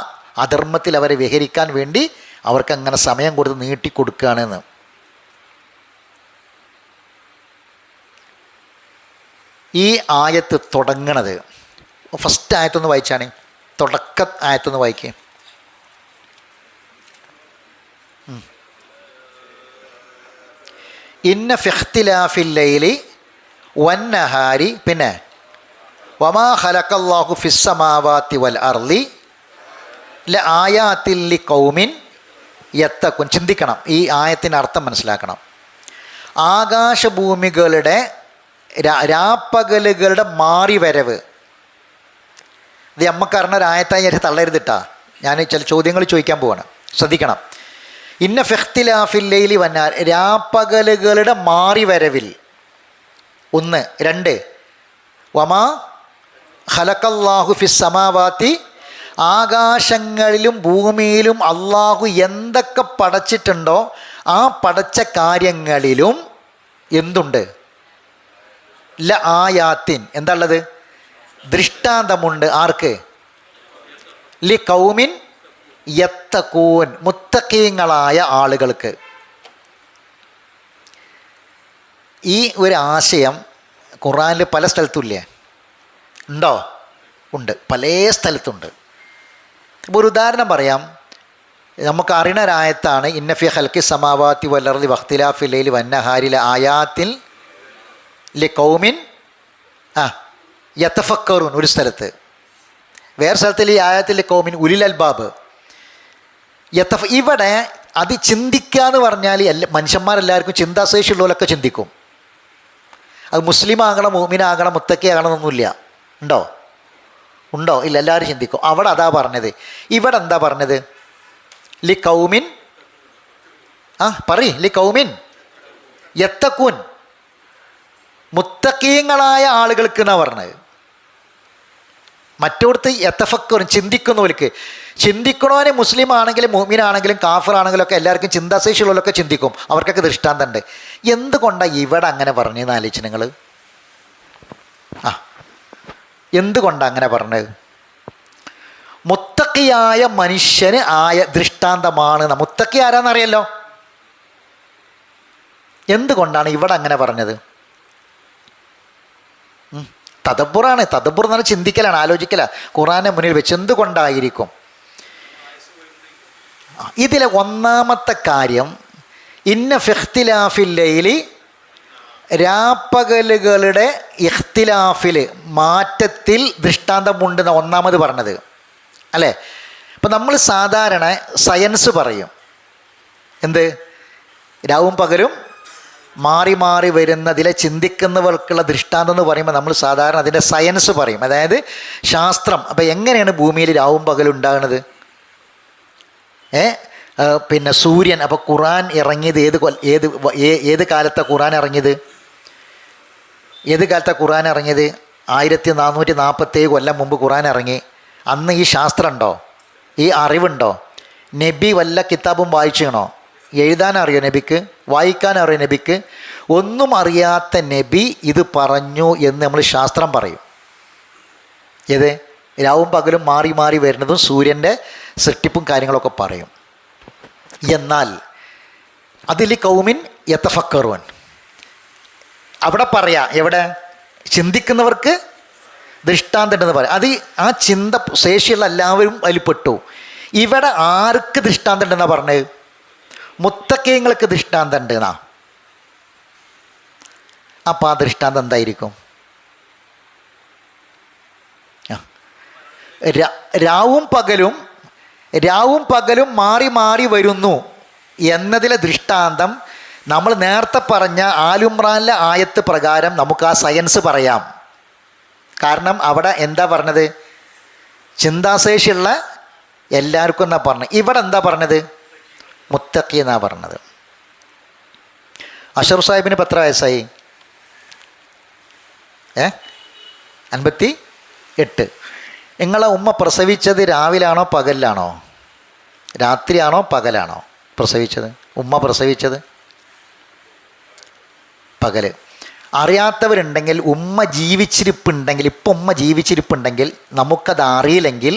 അധർമ്മത്തിൽ അവരെ വിഹരിക്കാൻ വേണ്ടി അവർക്കങ്ങനെ സമയം കൊടുത്ത് നീട്ടിക്കൊടുക്കുകയാണെന്ന്. ഈ ആയത്ത് തുടങ്ങണത് ഫസ്റ്റ് ആയത്തൊന്ന് വായിച്ചാണ്, തുടക്ക ആയത്തൊന്ന് വായിക്കേ. ഇന്ന ഫിഖ്തിലാഫിൽ ലൈലി വന്നഹാരി, പിന്നെ വമാ ഖലഖല്ലാഹു ഫിസ്സമാവാതി വൽ അർളി ലആയാത്തിൽ ലിഖൗമിൻ യത്തഖൂൻ. ചിന്തിക്കണം, ഈ ആയത്തിൻ്റെ അർത്ഥം മനസ്സിലാക്കണം. ആകാശഭൂമികളുടെ രാപ്പകലുകളുടെ മാറി വരവ്, ഇത് നമ്മക്കറിഞ്ഞ ഒരു ആയത്തായി ഞാൻ തള്ളരുതിട്ടാ. ഞാൻ ചില ചോദ്യങ്ങൾ ചോദിക്കാൻ പോവാണ്, ശ്രദ്ധിക്കണം. ഇന്ന ഫിഖ്തിലാഫിൽ ലൈലി വന്നാർ, രാപ്പകലുകളുടെ മാറി വരവിൽ 1. 2 വമാ ഖലഖല്ലാഹു ഫിസ്സമാവാതി, ആകാശങ്ങളിലും ഭൂമിയിലും അള്ളാഹു എന്തൊക്കെ പടച്ചിട്ടുണ്ടോ ആ പടച്ച കാര്യങ്ങളിലും എന്തുണ്ട്? ലആയാത്തിൻ, എന്താ ഉള്ളത്? ദൃഷ്ടാന്തമുണ്ട്. ആർക്ക്? ലിഖൗമിൻ യത്തഖൂൻ, മുത്തഖീങ്ങളായ ആളുകൾക്ക്. ഈ ഒരു ആശയം ഖുർആനിൽ പല സ്ഥലത്തുമില്ലേ? ഉണ്ടോ? ഉണ്ട്, പല സ്ഥലത്തുണ്ട്. ഇപ്പോൾ ഒരു ഉദാഹരണം പറയാം. നമുക്ക് അറിയുന്ന ഒരായത്താണ് ഇന്ന ഫീ ഖൽഖി സമാവാതി വൽ അർളി വഖ്തിലാഫിൽ ലൈലി വന്നഹാരി ലആയാത്തിൻ ലിഖൗമിൻ യതഫക്കറൂൻ. ഒരു സ്ഥലത്ത്, വേറെ സ്ഥലത്തിൽ ഈ ആയത്തിൽ ലിഖൗമിൻ ഉലിൽ അൽബാബ്. ഇവിടെ അത് ചിന്തിക്കുക എന്ന് പറഞ്ഞാൽ മനുഷ്യന്മാരെല്ലാവർക്കും ചിന്താശേഷിയുള്ളവരൊക്കെ ചിന്തിക്കും. അത് മുസ്ലിം ആകണം, മുഅ്മിനാകണം, മുത്തഖി ആകണം എന്നൊന്നുമില്ല. ഉണ്ടോ? ഇല്ല, എല്ലാവരും ചിന്തിക്കും. അവിടെ അതാ പറഞ്ഞത്. ഇവിടെ എന്താ പറഞ്ഞത്? ലിഖൗമിൻ ലിഖൗമിൻ യത്തഖൂൻ, മുത്തഖീങ്ങളായ ആളുകൾക്ക് എന്നാണ് പറഞ്ഞത്. മറ്റോടത്ത് യതഫക്കറുൻ ചിന്തിക്കുന്നവർക്ക്, ചിന്തിക്കണവന് മുസ്ലിം ആണെങ്കിലും മുഅ്മിനാണെങ്കിലും കാഫിറാണെങ്കിലും ഒക്കെ എല്ലാവർക്കും ചിന്താശേഷിയുള്ളവരൊക്കെ ചിന്തിക്കും, അവർക്കൊക്കെ ദൃഷ്ടാന്തമുണ്ട്. എന്തുകൊണ്ടാണ് ഇവിടെ അങ്ങനെ പറഞ്ഞതെന്ന് ആലോചിച്ച് നിങ്ങൾ? എന്തുകൊണ്ടാണ് അങ്ങനെ പറഞ്ഞത്? മുത്തക്കിയായ മനുഷ്യന് ആയ ദൃഷ്ടാന്തമാണ്. മുത്തക്കി ആരാന്നറിയല്ലോ. എന്തുകൊണ്ടാണ് ഇവിടെ അങ്ങനെ പറഞ്ഞത്? തദബ്ബുറാണ്. തദബ്ബുർ എന്ന് പറഞ്ഞാൽ ചിന്തിക്കലാണ്, ആലോചിക്കലാണ്, ഖുർആനെ മുന്നിൽ വെച്ച്. എന്തുകൊണ്ടായിരിക്കും? ഇതിലെ ഒന്നാമത്തെ കാര്യം, ഇന്ന ഫിഖ്തിലാഫിൽ ലൈലി, രാപ്പകലുകളുടെ ഇഖ്തിലാഫിൽ മാറ്റത്തിൽ ദൃഷ്ടാന്തമുണ്ടെന്ന് ഒന്നാമത് പറഞ്ഞത് അല്ലേ? അപ്പം നമ്മൾ സാധാരണ സയൻസ് പറയും, എന്ത്? രാവും പകലും മാറി മാറി വരുന്നതിലെ ചിന്തിക്കുന്നവർക്കുള്ള ദൃഷ്ടാന്തം എന്ന് പറയുമ്പോൾ നമ്മൾ സാധാരണ അതിൻ്റെ സയൻസ് പറയും, അതായത് ശാസ്ത്രം. അപ്പോൾ എങ്ങനെയാണ് ഭൂമിയിൽ രാവും പകലും ഉണ്ടാകുന്നത്? പിന്നെ സൂര്യൻ. അപ്പോൾ ഖുർആൻ ഇറങ്ങിയത് ഏത് കാലത്താണ് ഖുർആൻ ഇറങ്ങിയത്? ഏത് കാലത്താണ് ഖുർആൻ ഇറങ്ങിയത്? 1447 കൊല്ലം മുമ്പ് ഖുർആൻ ഇറങ്ങി. അന്ന് ഈ ശാസ്ത്രം ഉണ്ടോ? ഈ അറിവുണ്ടോ? നബി വല്ല കിതാബും വായിച്ചണോ? എഴുതാൻ അറിയോ നബിക്ക്? വായിക്കാൻ അറിയോ നബിക്ക്? ഒന്നും അറിയാത്ത നബി ഇത് പറഞ്ഞു എന്ന് നമ്മൾ ശാസ്ത്രം പറയും. ഏത്? രാവും പകലും മാറി മാറി വരുന്നതും സൂര്യൻ്റെ സൃഷ്ടിപ്പും കാര്യങ്ങളൊക്കെ പറയും. എന്നാൽ അതിൽ കൗമിൻ യതഫക്കറുൻ, അവിടെ പറയാം, എവിടെ? ചിന്തിക്കുന്നവർക്ക് ദൃഷ്ടാന്തമുണ്ടെന്ന് പറയാം. അത് ആ ചിന്ത ശേഷിയുള്ള എല്ലാവരും അതിൽ പെട്ടു. ഇവിടെ ആർക്ക് ദൃഷ്ടാന്തമുണ്ടെന്നാണ് പറഞ്ഞത്? മുത്തക്കീങ്ങൾക്ക് ദൃഷ്ടാന്തമുണ്ട് എന്നാ. അപ്പം ആ ദൃഷ്ടാന്തം എന്തായിരിക്കും? രാവും പകലും മാറി മാറി വരുന്നു എന്നതിലെ ദൃഷ്ടാന്തം നമ്മൾ നേരത്തെ പറഞ്ഞ ആലുംറാനിലെ ആയത്ത് പ്രകാരം നമുക്ക് ആ സയൻസ് പറയാം. കാരണം അവിടെ എന്താ പറഞ്ഞത്? ചിന്താശേഷിയുള്ള എല്ലാവർക്കും എന്നാ പറഞ്ഞത്. ഇവിടെ എന്താ പറഞ്ഞത്? മുത്തഖി എന്നാ പറഞ്ഞത്. അഷറഫ് സാഹിബിന് 10 വയസ്സായി? 58. നിങ്ങളെ ഉമ്മ പ്രസവിച്ചത് രാവിലാണോ പകലിലാണോ? രാത്രിയാണോ പകലാണോ പ്രസവിച്ചത്? ഉമ്മ പ്രസവിച്ചത് പകൽ. അറിയാത്തവരുണ്ടെങ്കിൽ, ഉമ്മ ജീവിച്ചിരിപ്പുണ്ടെങ്കിൽ, ഇപ്പം ഉമ്മ ജീവിച്ചിരിപ്പുണ്ടെങ്കിൽ, നമുക്കത് അറിയില്ലെങ്കിൽ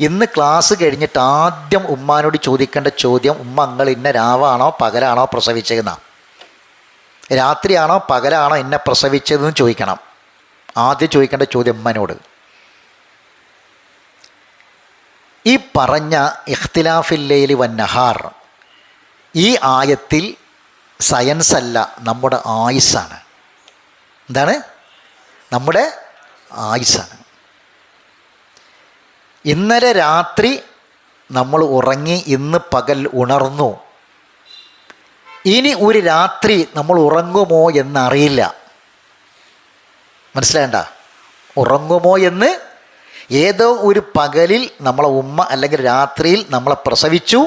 ഇന്ന് ക്ലാസ് കഴിഞ്ഞിട്ട് ആദ്യം ഉമ്മാനോട് ചോദിക്കേണ്ട ചോദ്യം, ഉമ്മ നിങ്ങൾ ഇന്ന രാവാണോ പകലാണോ പ്രസവിച്ചതെന്നാണ്. രാത്രിയാണോ പകലാണോ എന്നെ പ്രസവിച്ചതെന്ന് ചോദിക്കണം. ആദ്യം ചോദിക്കേണ്ട ചോദ്യം ഉമ്മനോട്. ഈ പറഞ്ഞ ഇഖ്തിലാഫിൽ ലൈലി വന്നഹാർ ഈ ആയത്തിൽ സയൻസ് അല്ല, നമ്മുടെ ആയുസ്സാണ്. എന്താണ്? നമ്മുടെ ആയുസ്സാണ്. ഇന്നലെ രാത്രി നമ്മൾ ഉറങ്ങി, ഇന്ന് പകൽ ഉണർന്നു. ഇനി ഒരു രാത്രി നമ്മൾ ഉറങ്ങുമോ എന്നറിയില്ല. മനസ്സിലാകണ്ട? ഉറങ്ങുമോ എന്ന്. ഏതോ ഒരു പകലിൽ നമ്മളെ ഉമ്മ അല്ലെങ്കിൽ രാത്രിയിൽ നമ്മളെ പ്രസവിച്ചു.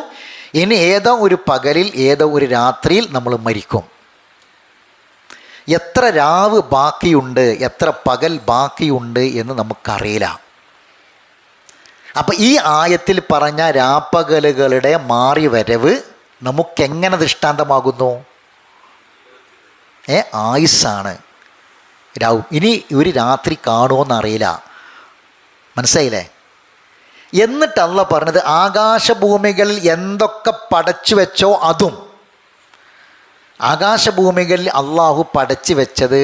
ഇനി ഏതോ ഒരു പകലിൽ ഏതോ ഒരു രാത്രിയിൽ നമ്മൾ മരിക്കും. എത്ര രാവ് ബാക്കിയുണ്ട്, എത്ര പകൽ ബാക്കിയുണ്ട് എന്ന് നമുക്കറിയില്ല. അപ്പം ഈ ആയത്തിൽ പറഞ്ഞ രാപ്പകലുകളുടെ മാറി വരവ് നമുക്കെങ്ങനെ ദൃഷ്ടാന്തമാകുന്നു? ആയുസ്സാണ്. രാവും. ഇനി ഒരു രാത്രി കാണുമോയെന്നറിയില്ല. മനസ്സിലായില്ലേ? എന്നിട്ട് അള്ളാഹ് പറഞ്ഞത്, ആകാശഭൂമികളിൽ എന്തൊക്കെ പടച്ചു വെച്ചോ അതും. ആകാശഭൂമികളിൽ അള്ളാഹു പടച്ചു വെച്ചത്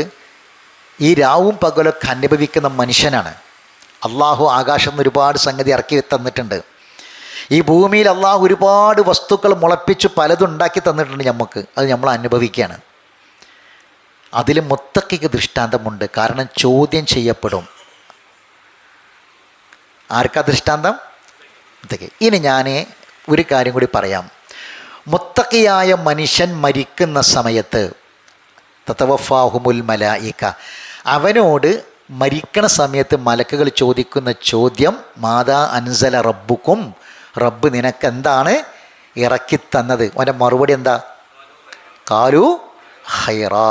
ഈ രാവും പകലൊക്കെ അനുഭവിക്കുന്ന മനുഷ്യനാണ്. അള്ളാഹു ആകാശം നിന്ന് ഒരുപാട് സംഗതി ഇറക്കി തന്നിട്ടുണ്ട്. ഈ ഭൂമിയിൽ അള്ളാഹു ഒരുപാട് വസ്തുക്കൾ മുളപ്പിച്ച് പലതും ഉണ്ടാക്കി തന്നിട്ടുണ്ട് നമുക്ക്. അത് നമ്മൾ അനുഭവിക്കുകയാണ്. അതിൽ മുത്തക്കിക്ക് ദൃഷ്ടാന്തമുണ്ട്. കാരണം ചോദ്യം ചെയ്യപ്പെടും. ആർക്കാ ദൃഷ്ടാന്തം? മുത്തക്കി. ഇനി ഞാൻ ഒരു കാര്യം കൂടി പറയാം. മുത്തക്കിയായ മനുഷ്യൻ മരിക്കുന്ന സമയത്ത് തതവഫാഹുമുൽ മലായിക, അവനോട് മരിക്കണ സമയത്ത് മലക്കുകൾ ചോദിക്കുന്ന ചോദ്യം, മാതാ അൻസല റബ്ബുക്കും, റബ്ബ് നിനക്ക് എന്താണ് ഇറക്കി തന്നത്? അവൻ്റെ മറുപടി എന്താ? കാലു ഹൈറാ.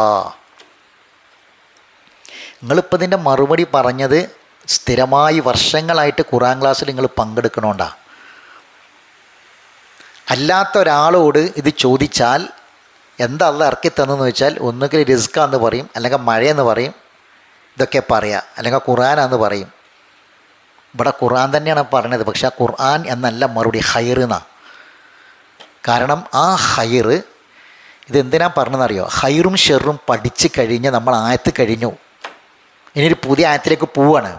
നിങ്ങളിപ്പോൾ ഇതിൻ്റെ മറുപടി പറഞ്ഞത് സ്ഥിരമായി വർഷങ്ങളായിട്ട് ഖുർആൻ ക്ലാസ്സിൽ നിങ്ങൾ പങ്കെടുക്കണോണ്ടാ. അല്ലാത്ത ഒരാളോട് ഇത് ചോദിച്ചാൽ എന്താ അള്ളാഹ് ഇറക്കി തന്നെന്ന് വെച്ചാൽ ഒന്നുകിൽ റിസ്ക്കാന്ന് പറയും, അല്ലെങ്കിൽ മഴയെന്ന് പറയും, ഇതൊക്കെ പറയുക, അല്ലെങ്കിൽ ഖുർആനാന്ന് പറയും. ഇവിടെ ഖുർആൻ തന്നെയാണ് പറഞ്ഞത്, പക്ഷെ ആ ഖുർആൻ എന്നല്ല മറുപടി, ഖൈർ എന്നാണ്. കാരണം ആ ഖൈർ ഇതെന്തിനാ പറഞ്ഞതെന്നറിയോ? ഖൈറും ഷെറും പഠിച്ച് കഴിഞ്ഞ് നമ്മൾ ആയത്ത് കഴിഞ്ഞു, ഇനിയൊരു പുതിയ ആയത്തിലേക്ക് പോവുകയാണ്.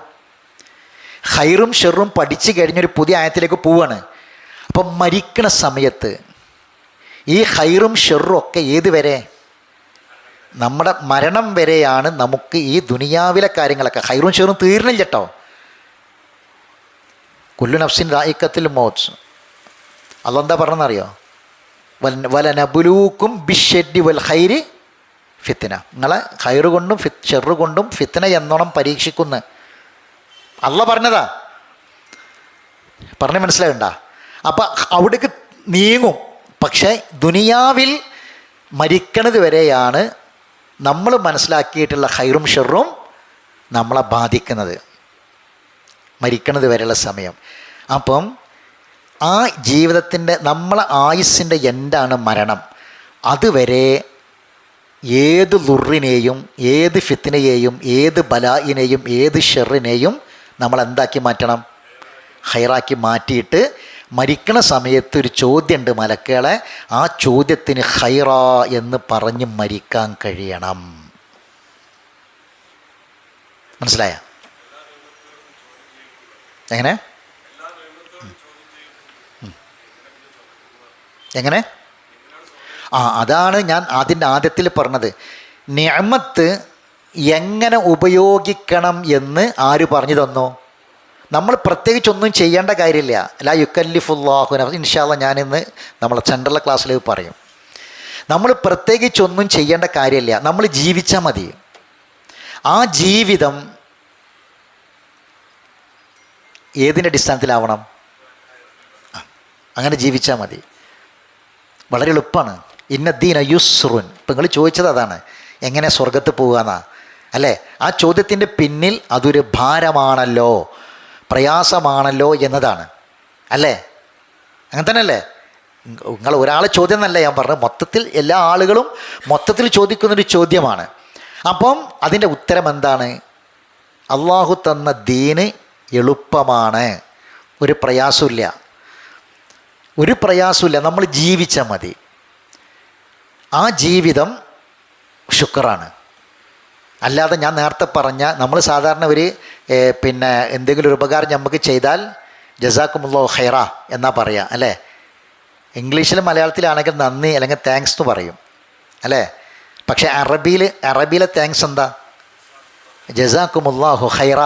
ഖൈറും ഷെറും പഠിച്ച് കഴിഞ്ഞൊരു പുതിയ ആയത്തിലേക്ക് പോവുകയാണ്. അപ്പം മരിക്കണ സമയത്ത് ഈ ഖൈറും ഷെറും ഒക്കെ ഏത് വരെ? നമ്മുടെ മരണം വരെയാണ് നമുക്ക് ഈ ദുനിയാവിലെ കാര്യങ്ങളൊക്കെ. ഖൈറും ഷെറും തീർന്നില്ല കേട്ടോ. കുല്ലു നഫ്സിൻ ദായിഖത്തുൽ മൗത്ത്. അള്ളാഹ് എന്താ പറഞ്ഞതെന്നറിയോ? വലനബുലൂക്കും ബിശ്ശരി വൽ ഖൈരി ഫിത്ന. നിങ്ങളെ ഖൈറ് കൊണ്ടും ഷെറ് കൊണ്ടും ഫിത്ന എന്നോണം പരീക്ഷിക്കുന്നു അള്ളാഹ് പറഞ്ഞതാ. പറഞ്ഞ് മനസ്സിലാകണ്ട? അപ്പം അവിടേക്ക് നീങ്ങും. പക്ഷേ ദുനിയാവിൽ മരിക്കണത് വരെയാണ് നമ്മൾ മനസ്സിലാക്കിയിട്ടുള്ള ഖൈറും ഷെറും നമ്മളെ ബാധിക്കുന്നത്, മരിക്കണത് വരെയുള്ള സമയം. അപ്പം ആ ജീവിതത്തിൻ്റെ നമ്മളെ ആയുസ്സിൻ്റെ എൻഡാണ് മരണം. അതുവരെ ഏത് ലുറിനെയും ഏത് ഫിത്നയെയും ഏത് ബലായിനെയും ഏത് ഷെറിനെയും നമ്മൾ എന്താക്കി മാറ്റണം? ഖൈറാക്കി മാറ്റിയിട്ട് മരിക്കണ സമയത്ത് ഒരു ചോദ്യമുണ്ട് മലക്കുകളെ, ആ ചോദ്യത്തിന് ഖൈറ എന്ന് പറഞ്ഞ് മരിക്കാൻ കഴിയണം. മനസ്സിലായ? എങ്ങനെ എങ്ങനെ അതാണ് ഞാൻ അതിൻ്റെ ആദ്യത്തിൽ പറഞ്ഞത്. നിഅമത്ത് എങ്ങനെ ഉപയോഗിക്കണം എന്ന് ആര് പറഞ്ഞു തന്നു? നമ്മൾ പ്രത്യേകിച്ചൊന്നും ചെയ്യേണ്ട കാര്യമില്ല. ലാ യുക്കല്ലിഫുല്ലാഹു നഫ്സൻ. ഇൻഷാ അല്ലാഹ് ഞാനിന്ന് നമ്മളെ സെൻട്രൽ ക്ലാസ്സിൽ പറയും. നമ്മൾ പ്രത്യേകിച്ചൊന്നും ചെയ്യേണ്ട കാര്യമില്ല, നമ്മൾ ജീവിച്ചാൽ മതി. ആ ജീവിതം ഏതിൻ്റെ അടിസ്ഥാനത്തിലാവണം? അങ്ങനെ ജീവിച്ചാൽ മതി. വളരെ എളുപ്പമാണ്. ഇന്ന ദീന യുസ്റുൻ. ഇപ്പം നിങ്ങൾ ചോദിച്ചത് അതാണ്, എങ്ങനെ സ്വർഗത്ത് പോകുകയെന്നാ അല്ലേ? ആ ചോദ്യത്തിൻ്റെ പിന്നിൽ അതൊരു ഭാരമാണല്ലോ, പ്രയാസമാണല്ലോ എന്നതാണ് അല്ലേ? അങ്ങനെ തന്നെ അല്ലേ? നിങ്ങൾ ഒരാളെ ചോദ്യം എന്നല്ല ഞാൻ പറഞ്ഞത്, മൊത്തത്തിൽ എല്ലാ ആളുകളും മൊത്തത്തിൽ ചോദിക്കുന്നൊരു ചോദ്യമാണ്. അപ്പം അതിൻ്റെ ഉത്തരം എന്താണ്? അള്ളാഹു തന്ന ദീന് എളുപ്പമാണ്, ഒരു പ്രയാസമില്ല, ഒരു പ്രയാസമില്ല. നമ്മൾ ജീവിച്ചാൽ മതി. ആ ജീവിതം ശുക്റാണ്. അല്ലാതെ ഞാൻ നേരത്തെ പറഞ്ഞ നമ്മൾ സാധാരണ ഒരു പിന്നെ എന്തെങ്കിലും ഒരു ഉപകാരം നമുക്ക് ചെയ്താൽ ജസാക്കുമുല്ലാഹു ഖൈറ എന്നാ പറയുക അല്ലേ? ഇംഗ്ലീഷിലും മലയാളത്തിലാണെങ്കിൽ നന്ദി അല്ലെങ്കിൽ താങ്ക്സ് എന്ന് പറയും അല്ലേ? പക്ഷേ അറബിയിലെ താങ്ക്സ് എന്താ? ജസാക്കുമുല്ലാഹു ഖൈറ.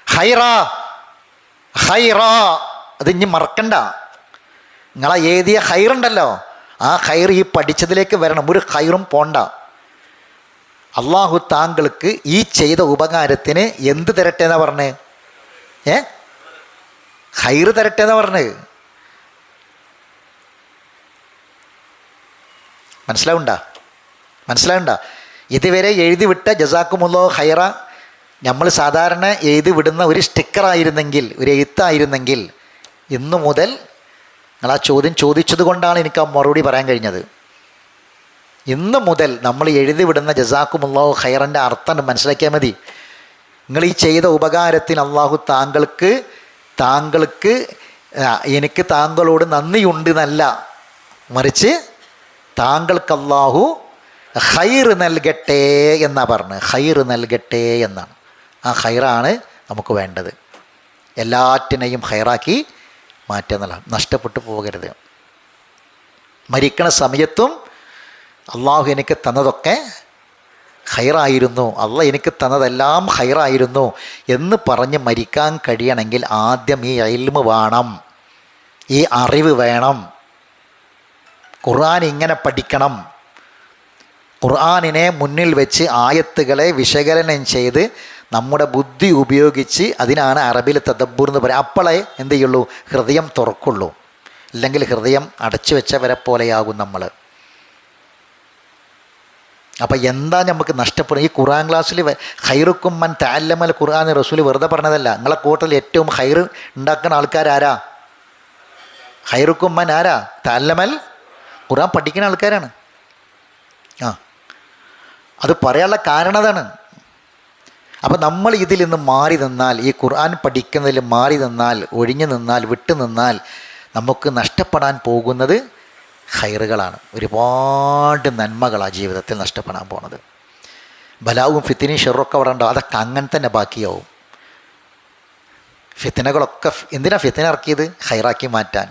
ഖൈറ ഖൈറ അത് ഇനി മറക്കണ്ട. നിങ്ങളെ എഴുതിയ ഖൈറുണ്ടല്ലോ, ആ ഖൈർ ഈ പഠിച്ചതിലേക്ക് വരണം. ഒരു ഖൈറും പോണ്ട. അള്ളാഹു താങ്കൾക്ക് ഈ ചെയ്ത ഉപകാരത്തിന് എന്ത് തരട്ടെ എന്നാ പറഞ്ഞേ? ഖൈർ തരട്ടെ എന്നാ പറഞ്ഞത്. മനസ്സിലാവണ്ട? ഇതുവരെ എഴുതി വിട്ട ജസാക്കുമുല്ലാഹു ഖൈറ നമ്മൾ സാധാരണ എഴുതി വിടുന്ന ഒരു സ്റ്റിക്കറായിരുന്നെങ്കിൽ, ഒരു എഴുത്തായിരുന്നെങ്കിൽ, ഇന്നു മുതൽ നിങ്ങൾ ആ ചോദ്യം ചോദിച്ചത് കൊണ്ടാണ് എനിക്ക് ആ മറുപടി പറയാൻ കഴിഞ്ഞത്. ഇന്ന് മുതൽ നമ്മൾ എഴുതി വിടുന്ന ജസാക്കുമുല്ലാഹു ഖൈറിൻ്റെ അർത്ഥം മനസ്സിലാക്കിയാൽ മതി. നിങ്ങൾ ഈ ചെയ്ത ഉപകാരത്തിന് അള്ളാഹു താങ്കൾക്ക് എനിക്ക് താങ്കളോട് നന്ദിയുണ്ട് എന്നല്ല, മറിച്ച് താങ്കൾക്ക് അള്ളാഹു ഖൈർ നൽകട്ടെ എന്നാണ് പറഞ്ഞത്. ഖൈർ നൽകട്ടെ എന്നാണ്. ആ ഖൈറാണ് നമുക്ക് വേണ്ടത്. എല്ലാറ്റിനെയും ഖൈറാക്കി മാറ്റുക എന്നുള്ളതാണ്. നഷ്ടപ്പെട്ടു പോകരുത്. മരിക്കണ സമയത്തും അള്ളാഹു എനിക്ക് തന്നതൊക്കെ ഖൈറായിരുന്നു, അള്ളാഹ് എനിക്ക് തന്നതെല്ലാം ഖൈറായിരുന്നു എന്ന് പറഞ്ഞ് മരിക്കാൻ കഴിയണമെങ്കിൽ ആദ്യം ഈ ഇൽമ് വേണം, ഈ അറിവ് വേണം. ഖുർആൻ ഇങ്ങനെ പഠിക്കണം. ഖുർആനിനെ മുന്നിൽ വെച്ച് ആയത്തുകളെ വിശകലനം ചെയ്ത് നമ്മുടെ ബുദ്ധി ഉപയോഗിച്ച്, അതിനാണ് അറബിയിൽ തദബ്ബുർ എന്ന് പറയുക. അപ്പോഴേ എന്ത് ചെയ്യുള്ളൂ? ഹൃദയം തുറക്കുള്ളൂ. ഇല്ലെങ്കിൽ ഹൃദയം അടച്ചു വെച്ചവരെ പോലെയാകും നമ്മൾ. അപ്പം എന്താ നമുക്ക് നഷ്ടപ്പെടും? ഈ ഖുർആൻ ക്ലാസ്സിൽ ഖൈറുക്കും മൻ തഅല്ലമൽ ഖുർആൻ റസൂൽ വെറുതെ പറഞ്ഞതല്ല. നിങ്ങളെ കൂട്ടത്തിൽ ഏറ്റവും ഖൈർ ഉണ്ടാക്കുന്ന ആൾക്കാരാരാ? ഖൈറുക്കും മൻ ആരാ? തഅല്ലമൽ ഖുർആൻ പഠിക്കുന്ന ആൾക്കാരാണ്. അത് പറയാനുള്ള കാരണം അതാണ്. അപ്പം നമ്മൾ ഇതിൽ നിന്ന് മാറി നിന്നാൽ, ഈ ഖുർആൻ പഠിക്കുന്നതിൽ മാറി നിന്നാൽ, ഒഴിഞ്ഞു നിന്നാൽ, വിട്ടു നിന്നാൽ നമുക്ക് നഷ്ടപ്പെടാൻ പോകുന്നത് ഖൈറുകളാണ്. ഒരുപാട് നന്മകളാണ് ജീവിതത്തിൽ നഷ്ടപ്പെടാൻ പോണത്. ബലാവും ഫിത്തിനയും ഷെറൊക്കെ അവിടെ ഉണ്ടാവും. അതൊക്കെ അങ്ങനെ തന്നെ ബാക്കിയാവും. ഫിത്തിനകളൊക്കെ എന്തിനാ ഫിത്തിന ഇറക്കിയത്? ഖൈറാക്കി മാറ്റാൻ.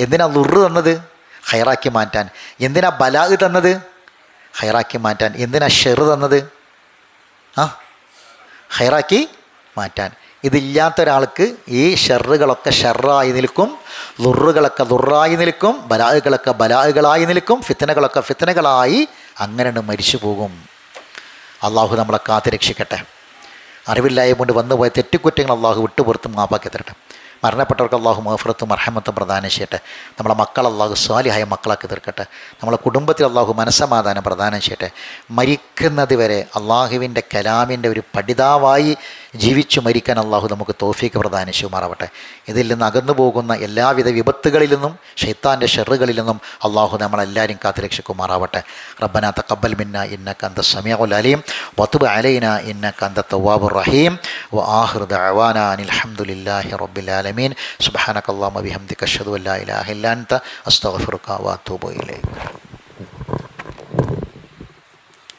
എന്തിനാ ളുറ് തന്നത്? ഖൈറാക്കി മാറ്റാൻ. എന്തിനാ ബലാ തന്നത്? ഖൈറാക്കി മാറ്റാൻ. എന്തിനാ ഷെറ് തന്നത്? ഖൈറാക്കി മാറ്റാൻ. ഇതില്ലാത്ത ഒരാൾക്ക് ഈ ഷെറുകളൊക്കെ ഷെറായി നിൽക്കും, ളുറുകളൊക്കെ ളുറായി നിൽക്കും, ബലാഹുകളൊക്കെ ബലാഹുകളായി നിൽക്കും, ഫിത്തനകളൊക്കെ ഫിത്തനകളായി അങ്ങനെ മരിച്ചു പോകും. അള്ളാഹു നമ്മളെ കാത്ത് രക്ഷിക്കട്ടെ. അറിവില്ലായ്മ കൊണ്ട് വന്നുപോയ തെറ്റുകുറ്റങ്ങൾ അള്ളാഹു വിട്ടുപുറത്തും മാപ്പാക്കി തരട്ടെ. മരണപ്പെട്ടവർക്ക് അള്ളാഹു മഗ്ഫിറത്തും മർഹമത്തും പ്രദാനം ചെയ്യട്ടെ. നമ്മളെ മക്കൾ അള്ളാഹു സ്വാലിഹായ മക്കളാക്കി തീർക്കട്ടെ. നമ്മളെ കുടുംബത്തിൽ അള്ളാഹു മനസ്സമാധാനം പ്രദാനം ചെയ്യട്ടെ. മരിക്കുന്നത് വരെ അള്ളാഹുവിൻ്റെ കലാമിൻ്റെ ഒരു പഠിതാവായി ജീവിച്ചു മരിക്കാൻ അള്ളാഹു നമുക്ക് തൗഫീക്ക് പ്രദാനം ചെയ്യുമാറാവട്ടെ. ഇതിൽ നിന്ന് അകന്നു പോകുന്ന എല്ലാവിധ വിപത്തുകളിൽ നിന്നും ശൈത്താൻ്റെ ഷെറുകളിൽ നിന്നും അള്ളാഹു നമ്മളെല്ലാവരും കാത്തുരക്ഷിക്കുമാറാവട്ടെ. റബ്ബനാ തഖബ്ബൽ മിന്നാ ഇന്നക അന്ത സമീഉൽ അലീം വതുബ് അലൈനാ ഇന്നക അന്ത തവ്വാബുർ റഹീം വആഖിറു ദഅവാനാ അനിൽ ഹംദുലില്ലാഹി റബ്ബിൽ ആലമീൻ. സുബ്ഹാനക അല്ലാഹുമ്മ ബിഹംദിക അശ്ഹദു അൻ ലാ ഇലാഹ ഇല്ലാ അൻത അസ്തഗ്ഫിറുക വഅതൂബു ഇലൈക്.